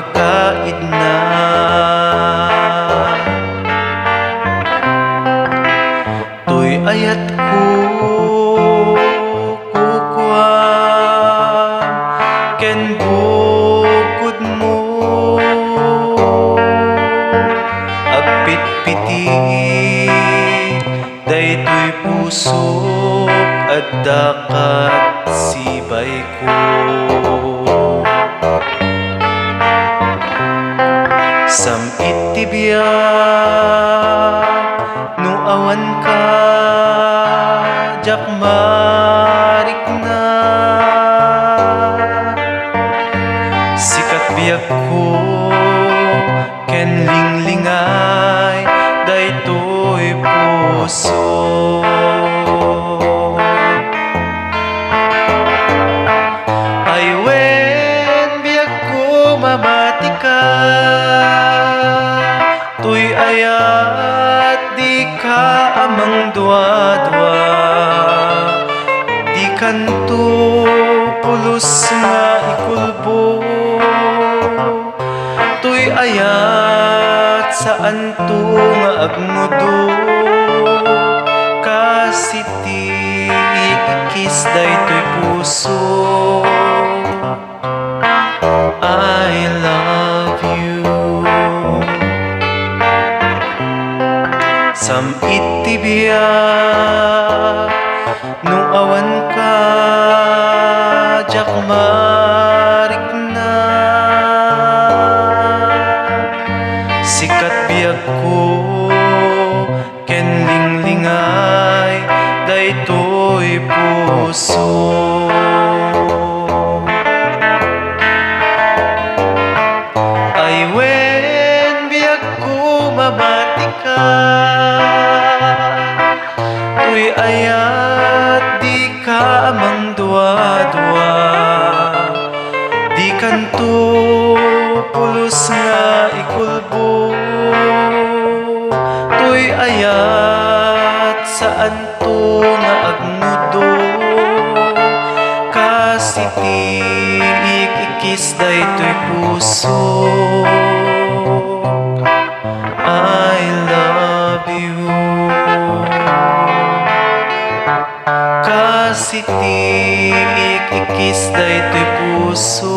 makaid na. Tuy ayat ko kukuan ken bukod mo, agpit-pitik daytoy pusok at dakat sibay ko. Samit tibiyag no awan ka jak marik na, sikat biyak ko ken linglingay daytoy puso. Ay wen biyak ko mamati ka, tuy ayat di ka amang dua-dua, di kanto pulos nga ikulbo. Tuy ayat saan to nga agnudo, kasiti ikis daytoy puso. I love you. Samit tibiyag no awan ka jak marik na, sikat biyak ko ken linglingay daytoy puso. Ay wen biyak ko mamati ka, tuy ayat di ka amang dua-dua, di kanto pulos nga ikulbo. Tuy ayat saan to nga agnudo, kasiti ikis daytoy puso. I love you. Kasiti ikis daytoy puso.